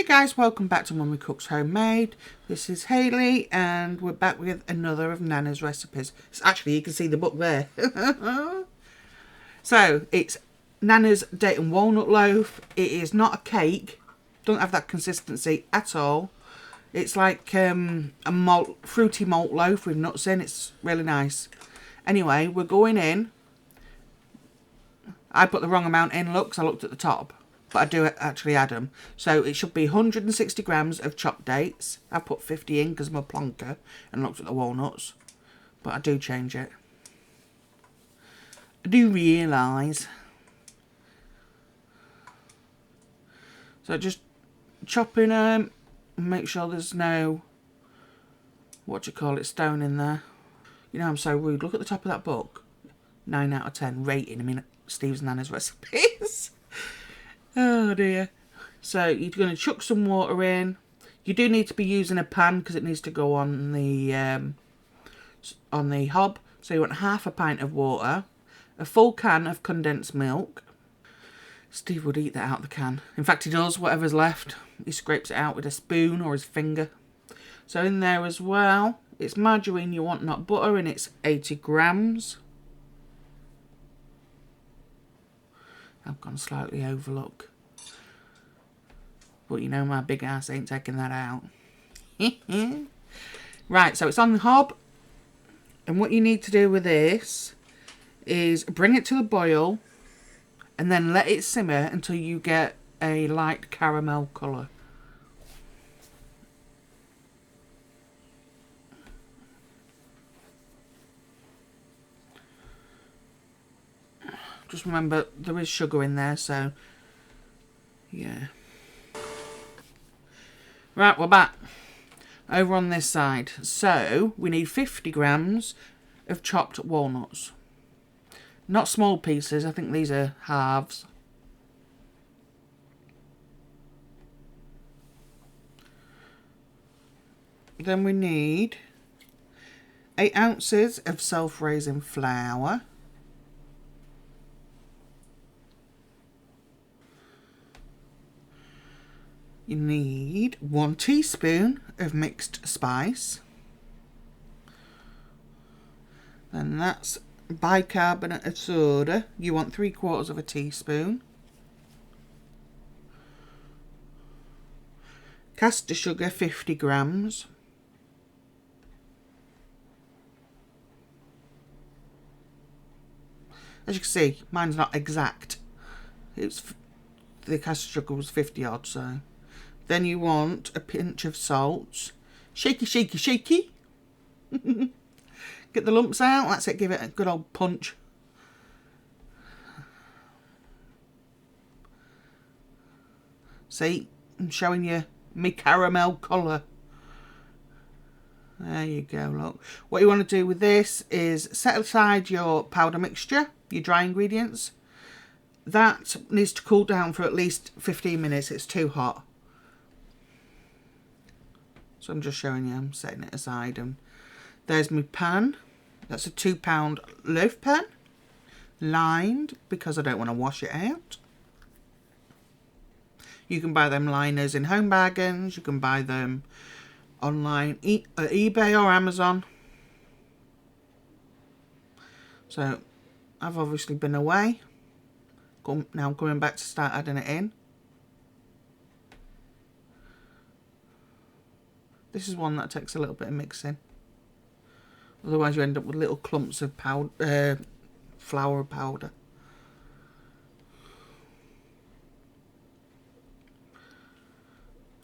guys, welcome back to Mummy Cooks Homemade. This is Hayley and we're back with another of Nanna's recipes. So actually, you can see the book there. So it's Nanna's date and walnut loaf. It is not a cake, don't have that consistency at all. It's like a fruity malt loaf with nuts in. It's really nice. Anyway, we're going in. I put the wrong amount in, look, 'cause I looked at the top. But I do actually add them. So it should be 160 grams of chopped dates. I've put 50 in because I'm a plonker and looked at the walnuts. But I do change it. I do realise. So just chopping them. Make sure there's no, stone in there. You know, I'm so rude. Look at the top of that book. 9 out of 10 rating. I mean, Steve's Nanna's recipes. Oh dear. So you're going to chuck some water in. You do need to be using a pan because it needs to go on the hob. So you want half a pint of water, a full can of condensed milk. Steve would eat that out of the can. In fact, he does, whatever's left. He scrapes it out with a spoon or his finger. So in there as well, it's margarine you want, not butter, and it's 80 grams. I've gone slightly over, look. But you know my big ass ain't taking that out. Right, so it's on the hob. And what you need to do with this is bring it to the boil and then let it simmer until you get a light caramel colour. Just remember, there is sugar in there, so, yeah. Right, we're back. Over on this side. So, we need 50 grams of chopped walnuts. Not small pieces, I think these are halves. Then we need 8 ounces of self-raising flour. You need 1 teaspoon of mixed spice. Then that's bicarbonate of soda. You want 3/4 of a teaspoon. Caster sugar, 50 grams. As you can see, mine's not exact. The caster sugar was 50 odd, so. Then you want a pinch of salt. Shaky, shaky, shaky. Get the lumps out. That's it. Give it a good old punch. See? I'm showing you my caramel colour. There you go, look. What you want to do with this is set aside your powder mixture, your dry ingredients. That needs to cool down for at least 15 minutes. It's too hot. So I'm just showing you, I'm setting it aside. And there's my pan. That's a 2-pound loaf pan. Lined, because I don't want to wash it out. You can buy them liners in Home Bargains. You can buy them online at eBay or Amazon. So I've obviously been away. Now I'm coming back to start adding it in. This is one that takes a little bit of mixing. Otherwise you end up with little clumps of flour powder.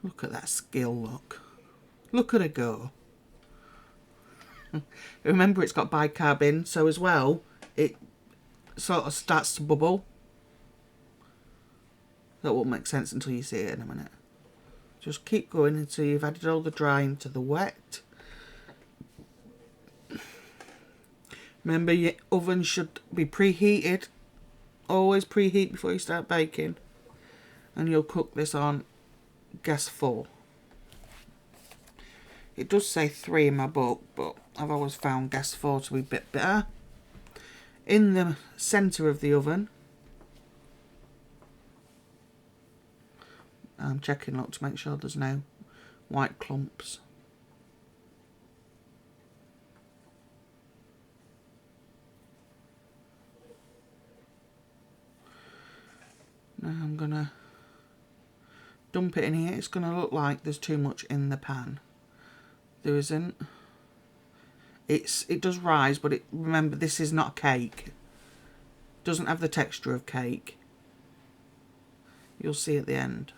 Look at that skill, look. Look at her go. Remember, it's got bicarb in, so as well, it sort of starts to bubble. That won't make sense until you see it in a minute. Just keep going until you've added all the dry into the wet. Remember, your oven should be preheated. Always preheat before you start baking. And you'll cook this on gas 4. It does say 3 in my book, but I've always found gas 4 to be a bit better. In the centre of the oven, I'm checking, look, to make sure there's no white clumps. Now I'm gonna dump it in here. It's gonna look like there's too much in the pan. There isn't. It does rise, but remember, this is not a cake. It doesn't have the texture of cake. You'll see at the end.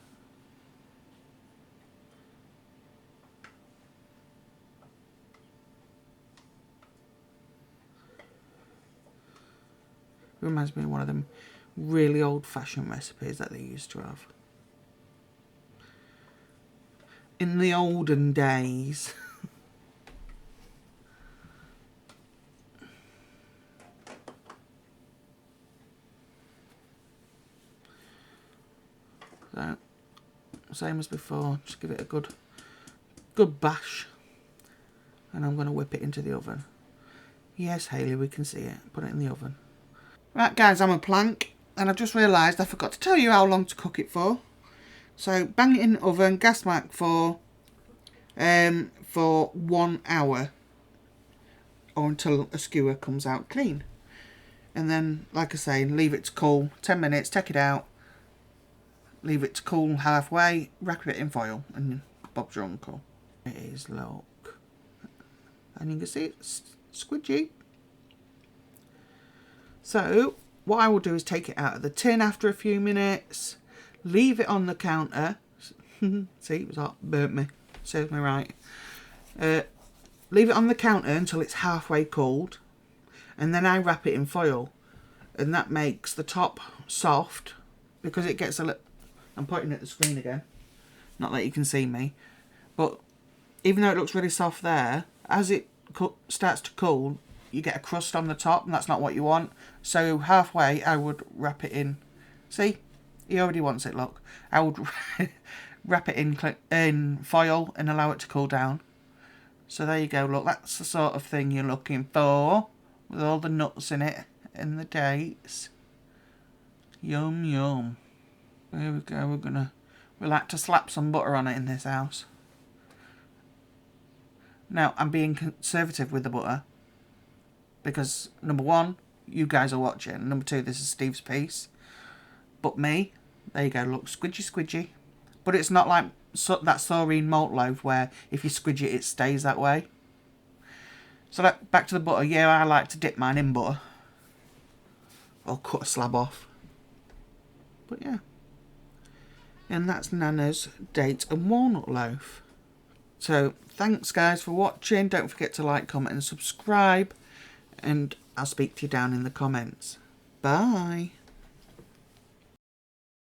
Reminds me of one of them really old-fashioned recipes that they used to have. In the olden days. So, same as before, just give it a good bash. And I'm going to whip it into the oven. Yes, Hayley, we can see it. Put it in the oven. Right, guys, I'm a plank. And I've just realised I forgot to tell you how long to cook it for. So, bang it in the oven, gas mark for 1 hour. Or until a skewer comes out clean. And then, like I say, leave it to cool. 10 minutes, take it out. Leave it to cool halfway, wrap it in foil, and Bob's your uncle. It is, look. And you can see it's squidgy. So, what I will do is take it out of the tin after a few minutes, leave it on the counter. See, it was hot, burnt me, serves me right. Leave it on the counter until it's halfway cooled, and then I wrap it in foil. And that makes the top soft, because it gets a little... I'm pointing at the screen again, not that you can see me, but even though it looks really soft there, as it starts to cool, you get a crust on the top, and that's not what you want. So halfway, I would wrap it in. See, he already wants it. Look, I would wrap it in foil and allow it to cool down. So there you go. Look, that's the sort of thing you're looking for, with all the nuts in it and the dates. Yum yum. There we go, we like to slap some butter on it in this house. Now, I'm being conservative with the butter, because number one, you guys are watching, number two, this is Steve's piece. But me, there you go, look, squidgy. But it's not like that saurine malt loaf where if you squidge it, it stays that way. So back to the butter, yeah, I like to dip mine in butter. Or cut a slab off. But yeah. And that's Nanna's date and walnut loaf. So, thanks guys for watching. Don't forget to like, comment and subscribe. And I'll speak to you down in the comments. Bye.